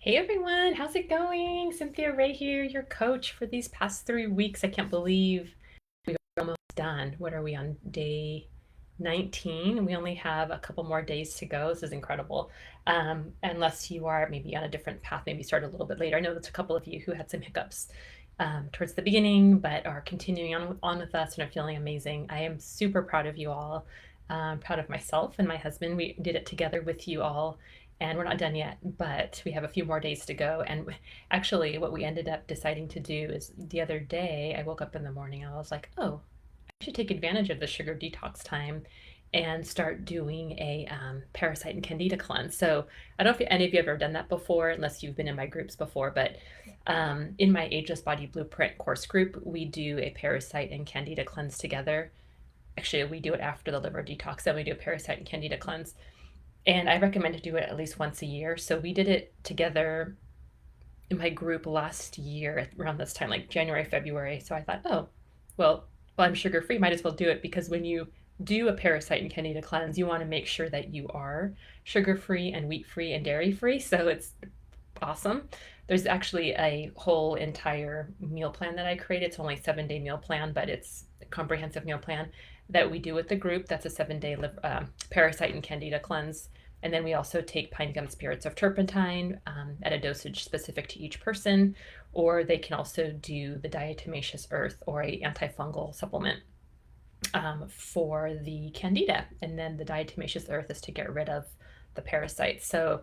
Hey everyone, how's it going? Cynthia Ray here, your coach for these past 3 weeks. I can't believe we're almost done. What are we on day 19? We only have a couple more days to go. This is incredible. Unless you are maybe on a different path, maybe start a little bit later. I know that's a couple of you who had some hiccups towards the beginning, but are continuing on with us and are feeling amazing. I am super proud of you all. Proud of myself and my husband. We did it together with you all, and we're not done yet, but we have a few more days to go. And actually, what we ended up deciding to do is the other day, I woke up in the morning and I was like, oh, I should take advantage of the sugar detox time and start doing a parasite and candida cleanse. So I don't know if any of you have ever done that before, unless you've been in my groups before, but in my Ageless Body Blueprint course group, we do a parasite and candida cleanse together. Actually, we do it after the liver detox, then we do a parasite and candida cleanse. And I recommend to do it at least once a year. So we did it together in my group last year around this time, like January, February. So I thought, oh, well, I'm sugar free, might as well do it, because when you do a parasite and candida cleanse, you want to make sure that you are sugar free and wheat free and dairy free. So it's awesome. There's actually a whole entire meal plan that I created. It's only a 7-day meal plan, but it's a comprehensive meal plan that we do with the group. That's a 7-day parasite and candida cleanse. And then we also take pine gum spirits of turpentine at a dosage specific to each person, or they can also do the diatomaceous earth or a antifungal supplement for the candida. And then the diatomaceous earth is to get rid of the parasites. So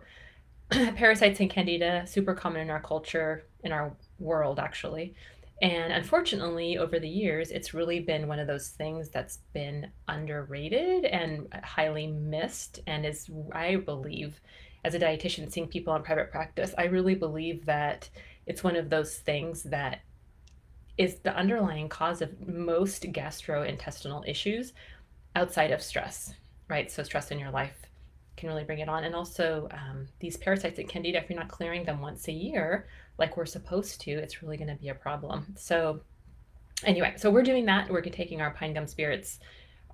parasites and candida, super common in our culture, in our world actually. And unfortunately, over the years, it's really been one of those things that's been underrated and highly missed. And is, I believe, as a dietitian, seeing people in private practice, I really believe that it's one of those things that is the underlying cause of most gastrointestinal issues outside of stress, right? So stress in your life can really bring it on. And also these parasites and candida, if you're not clearing them once a year, like we're supposed to, it's really going to be a problem. So anyway, so we're doing that. We're taking our pine gum spirits.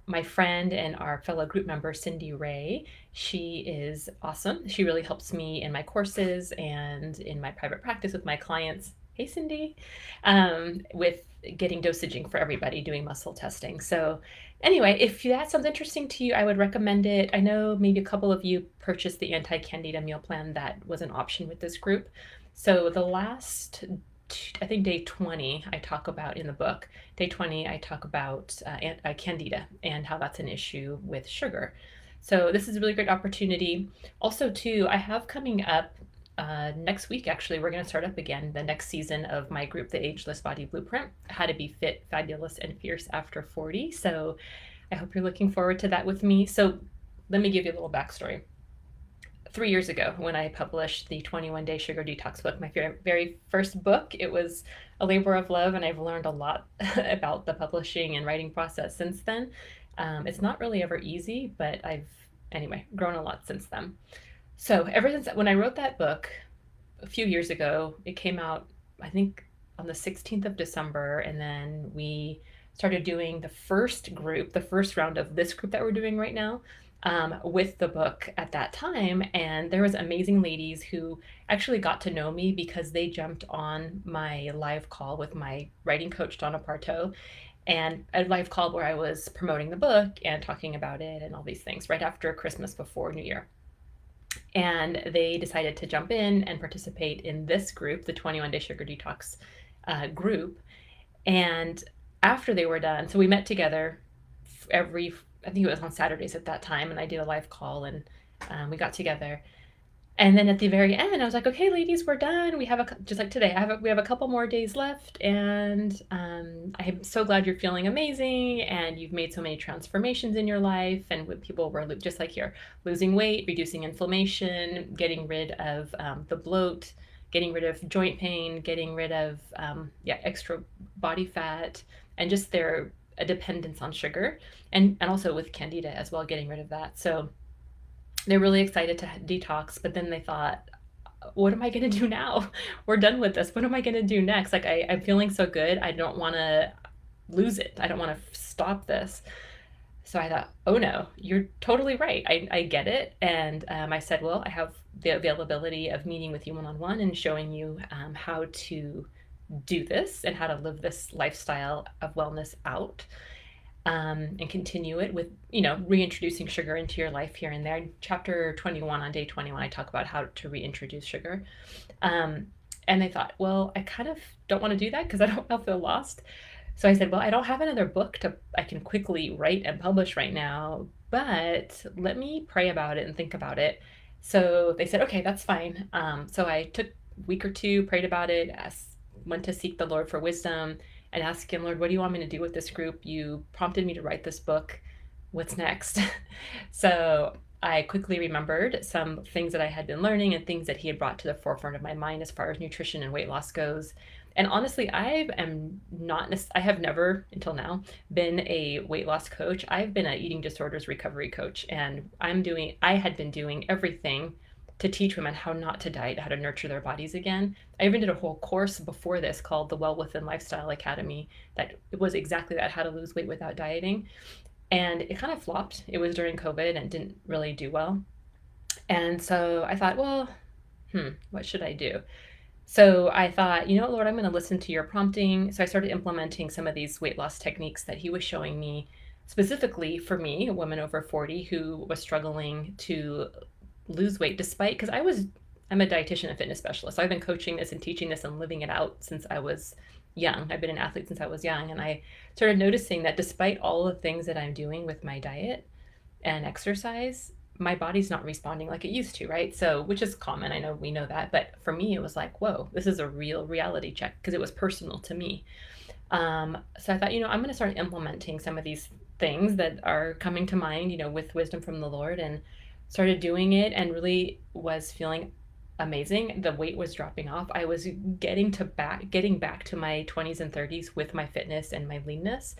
My friend and our fellow group member, Cindy Ray, she is awesome. She really helps me in my courses and in my private practice with my clients. Hey, Cindy, with getting dosaging for everybody, doing muscle testing. So anyway, if that sounds interesting to you, I would recommend it. I know maybe a couple of you purchased the anti-candida meal plan that was an option with this group. So the last, I think day 20, I talk about in the book. Day 20, I talk about candida and how that's an issue with sugar. So this is a really great opportunity. Also, too, I have coming up next week, actually, we're going to start up again the next season of my group, the Ageless Body Blueprint, How to Be Fit, Fabulous, and Fierce After 40. So I hope you're looking forward to that with me. So let me give you a little backstory. 3 years ago, when I published the 21-Day Sugar Detox book, my very first book, it was a labor of love, and I've learned a lot about the publishing and writing process since then. It's not really ever easy, but I've, anyway, grown a lot since then. So ever since when I wrote that book a few years ago, it came out, I think, on the 16th of December, and then we started doing the first group, the first round of this group that we're doing right now, with the book at that time. And there was amazing ladies who actually got to know me because they jumped on my live call with my writing coach, Donna Parto, and a live call where I was promoting the book and talking about it and all these things right after Christmas, before New Year. And they decided to jump in and participate in this group, the 21-Day Sugar Detox group. And after they were done, so we met together I think it was on Saturdays at that time, and I did a live call, and we got together. And then at the very end, I was like, okay, ladies, we're done. We have just like today, we have a couple more days left. And I'm so glad you're feeling amazing and you've made so many transformations in your life. And when people were just like here, losing weight, reducing inflammation, getting rid of the bloat, getting rid of joint pain, getting rid of extra body fat, and just their a dependence on sugar, and also with candida as well, getting rid of that. So they're really excited to detox, but then they thought, what am I going to do now? We're done with this. What am I going to do next? Like, I'm feeling so good. I don't want to lose it. I don't want to stop this. So I thought, oh no, you're totally right. I get it. And I said, well, I have the availability of meeting with you one on one and showing you how to do this and how to live this lifestyle of wellness out, and continue it with, reintroducing sugar into your life here and there. In chapter 21, on day 21, I talk about how to reintroduce sugar. Um, and they thought, well, I kind of don't want to do that because I'll feel lost. So I said, well, I don't have another book I can quickly write and publish right now, but let me pray about it and think about it. So they said, okay, that's fine. So I took a week or two, prayed about it, went to seek the Lord for wisdom and ask him, Lord, what do you want me to do with this group? You prompted me to write this book. What's next? So I quickly remembered some things that I had been learning and things that he had brought to the forefront of my mind as far as nutrition and weight loss goes. And honestly, I have never until now been a weight loss coach. I've been an eating disorders recovery coach, and I had been doing everything to teach women how not to diet, how to nurture their bodies again. I even did a whole course before this called the Well Within Lifestyle Academy that was exactly that, how to lose weight without dieting. And it kind of flopped. It was during COVID and didn't really do well. And so I thought, well, what should I do? So I thought, Lord, I'm going to listen to your prompting. So I started implementing some of these weight loss techniques that he was showing me, specifically for me, a woman over 40 who was struggling to lose weight despite, because I'm a dietitian and fitness specialist. So I've been coaching this and teaching this and living it out since I was young. I've been an athlete since I was young. And I started noticing that despite all the things that I'm doing with my diet and exercise, my body's not responding like it used to, right? So, which is common. I know we know that. But for me, it was like, whoa, this is a real reality check because it was personal to me. So I thought, I'm going to start implementing some of these things that are coming to mind, with wisdom from the Lord, and started doing it and really was feeling amazing. The weight was dropping off. I was getting back to my 20s and 30s with my fitness and my leanness,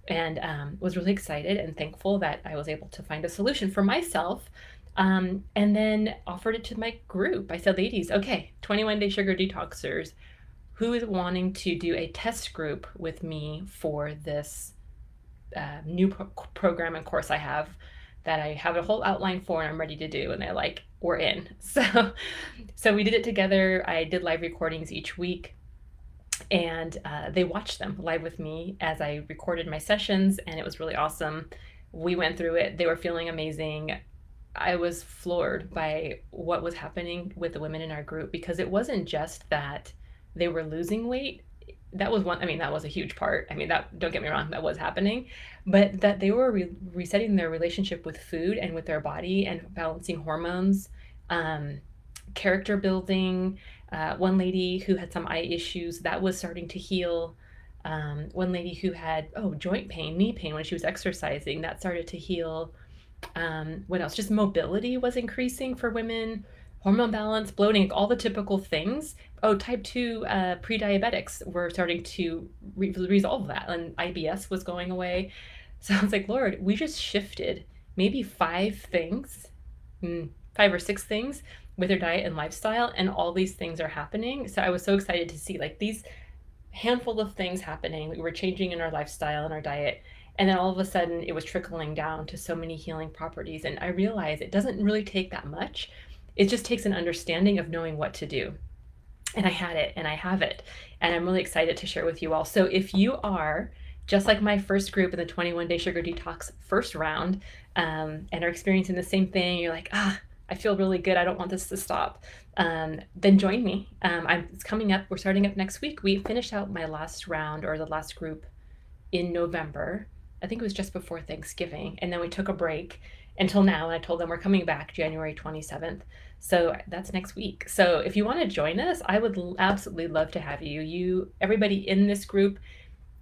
and was really excited and thankful that I was able to find a solution for myself. And then offered it to my group. I said, ladies, okay, 21-day sugar detoxers, who is wanting to do a test group with me for this new program and course I have that I have a whole outline for and I'm ready to do? And they're like, we're in. So we did it together. I did live recordings each week, and they watched them live with me as I recorded my sessions, and it was really awesome. We went through it. They were feeling amazing. I was floored by what was happening with the women in our group, because it wasn't just that they were losing weight. That was one, I mean, that was a huge part. I mean, that, don't get me wrong, that was happening, but that they were resetting their relationship with food and with their body and balancing hormones, um, character building. One lady who had some eye issues, that was starting to heal. One lady who had, joint pain, knee pain when she was exercising, that started to heal. What else? Just mobility was increasing for women, hormone balance, bloating, all the typical things. Oh, type 2 pre-diabetics were starting to resolve that, and IBS was going away. So I was like, Lord, we just shifted maybe 5 or 6 things with their diet and lifestyle, and all these things are happening. So I was so excited to see like these handful of things happening. We were changing in our lifestyle and our diet, and then all of a sudden it was trickling down to so many healing properties. And I realized it doesn't really take that much. It just takes an understanding of knowing what to do. And I had it, and I have it, and I'm really excited to share with you all. So if you are just like my first group in the 21-day sugar detox first round, and are experiencing the same thing, you're like, I feel really good, I don't want this to stop, then join me. It's coming up. We're starting up next week. We finished out my last round, or the last group, in November. I think it was just before Thanksgiving, and then we took a break until now, and I told them we're coming back January 27th. So that's next week. So if you want to join us, I would absolutely love to have you. Everybody in this group,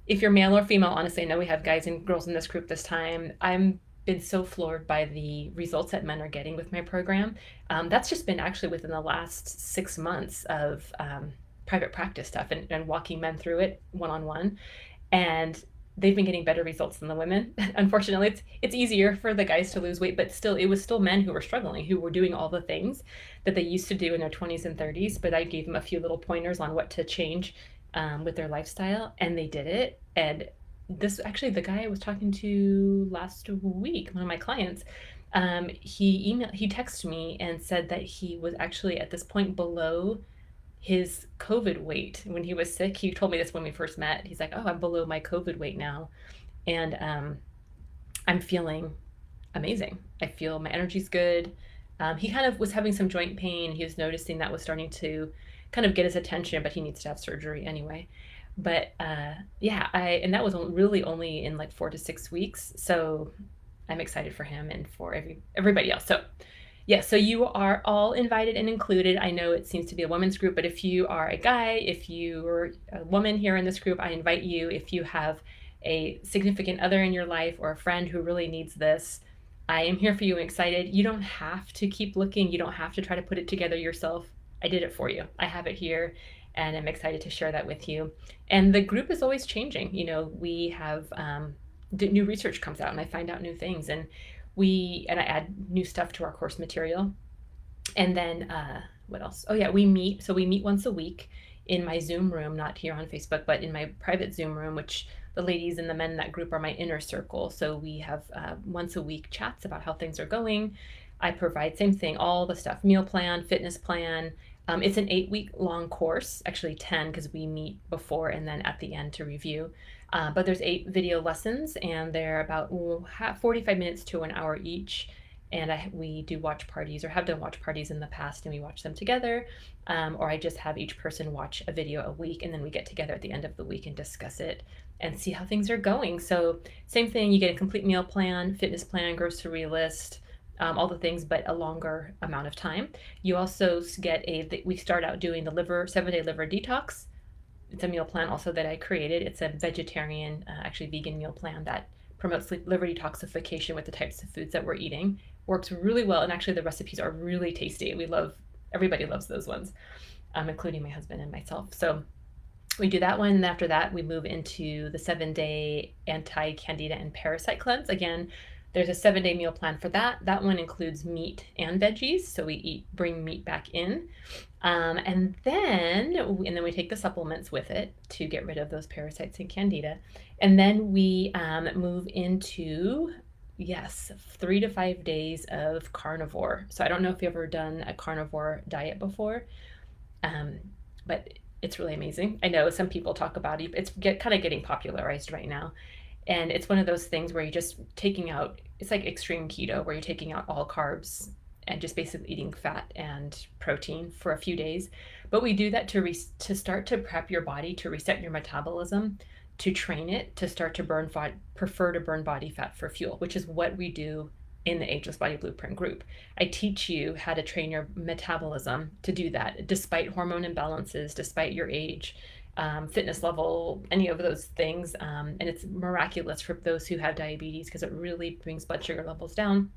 if you're male or female, honestly, I know we have guys and girls in this group this time. I'm been so floored by the results that men are getting with my program. That's just been actually within the last 6 months of private practice stuff and walking men through it one-on-one. And they've been getting better results than the women. Unfortunately, it's easier for the guys to lose weight, but still, it was still men who were struggling, who were doing all the things that they used to do in their 20s and 30s. But I gave them a few little pointers on what to change with their lifestyle, and they did it. And this actually the guy I was talking to last week, one of my clients, he texted me and said that he was actually at this point below his COVID weight when he was sick. He told me this when we first met. He's like, "Oh, I'm below my COVID weight now," and I'm feeling amazing. I feel my energy's good. He kind of was having some joint pain. He was noticing that was starting to kind of get his attention, but he needs to have surgery anyway. But yeah, and that was really only in like 4 to 6 weeks. So I'm excited for him and for everybody else. So yeah, so you are all invited and included. I know it seems to be a women's group, but if you are a guy, if you're a woman here in this group, I invite you. If you have a significant other in your life or a friend who really needs this, I am here for you and excited. You don't have to keep looking. You don't have to try to put it together yourself. I did it for you. I have it here and I'm excited to share that with you. And the group is always changing. We have new research comes out and I find out new things, and I add new stuff to our course material. And then what else? Oh yeah, we meet. So we meet once a week in my Zoom room, not here on Facebook, but in my private Zoom room, which the ladies and the men in that group are my inner circle. So we have once a week chats about how things are going. I provide same thing, all the stuff, meal plan, fitness plan. It's an 8-week long course, actually 10 because we meet before and then at the end to review. But there's 8 video lessons and they're about 45 minutes to an hour each. And we do watch parties or have done watch parties in the past and we watch them together. Or I just have each person watch a video a week and then we get together at the end of the week and discuss it and see how things are going. So same thing, you get a complete meal plan, fitness plan, grocery list, all the things, but a longer amount of time. You also get we start out doing the 7-day liver detox. It's a meal plan also that I created. It's a vegetarian, actually vegan meal plan that promotes liver detoxification with the types of foods that we're eating. Works really well, and actually the recipes are really tasty. Everybody loves those ones, including my husband and myself. So we do that one, and after that we move into the 7-day anti-candida and parasite cleanse. Again, there's a 7-day meal plan for that. That one includes meat and veggies, so we bring meat back in. And then we take the supplements with it to get rid of those parasites and candida. And then we move into, yes, 3 to 5 days of carnivore. So I don't know if you've ever done a carnivore diet before, but it's really amazing. I know some people talk about it. It's kind of getting popularized right now. And it's one of those things where you're just taking out, it's like extreme keto, where you're taking out all carbs and just basically eating fat and protein for a few days. But we do that to start to prep your body, to reset your metabolism, to train it to start to prefer to burn body fat for fuel, which is what we do in the Ageless Body Blueprint group. I teach you how to train your metabolism to do that, despite hormone imbalances, despite your age, fitness level, any of those things. And it's miraculous for those who have diabetes because it really brings blood sugar levels down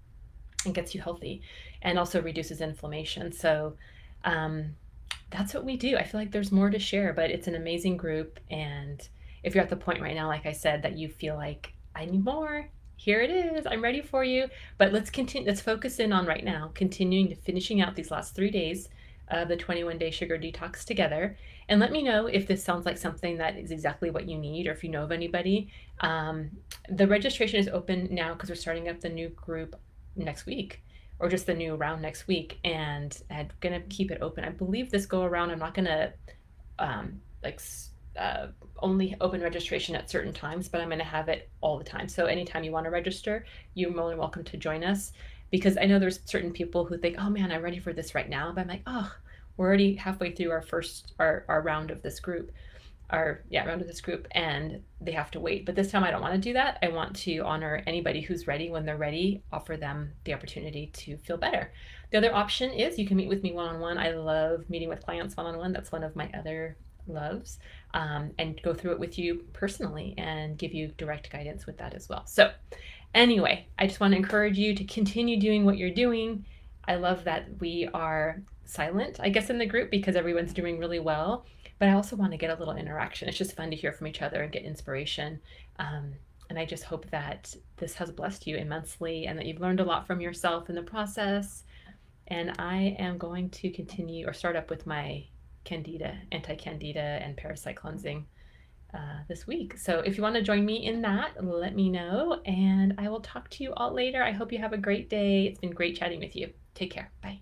and gets you healthy and also reduces inflammation. So that's what we do. I feel like there's more to share, but it's an amazing group. And if you're at the point right now, like I said, that you feel like I need more, here it is. I'm ready for you. But let's continue. Let's focus in on right now, finishing out these last 3 days of the 21-day sugar detox together. And let me know if this sounds like something that is exactly what you need, or if you know of anybody. The registration is open now because we're starting up the new group next week, or just the new round next week, and I'm gonna keep it open. I believe this go around I'm not gonna only open registration at certain times, but I'm gonna have it all the time. So anytime you want to register, you're more than welcome to join us, because I know there's certain people who think, oh man, I'm ready for this right now, but I'm like, oh, we're already halfway through our round of this group. Round of this group, and they have to wait. But this time I don't want to do that. I want to honor anybody who's ready. When they're ready, offer them the opportunity to feel better. The other option is you can meet with me one-on-one. I love meeting with clients one-on-one. That's one of my other loves, and go through it with you personally and give you direct guidance with that as well. So anyway, I just want to encourage you to continue doing what you're doing. I love that we are silent, I guess, in the group because everyone's doing really well. But I also want to get a little interaction. It's just fun to hear from each other and get inspiration. And I just hope that this has blessed you immensely and that you've learned a lot from yourself in the process. And I am going to continue or start up with my anti-candida and parasite cleansing this week. So if you want to join me in that, let me know, and I will talk to you all later. I hope you have a great day. It's been great chatting with you. Take care. Bye.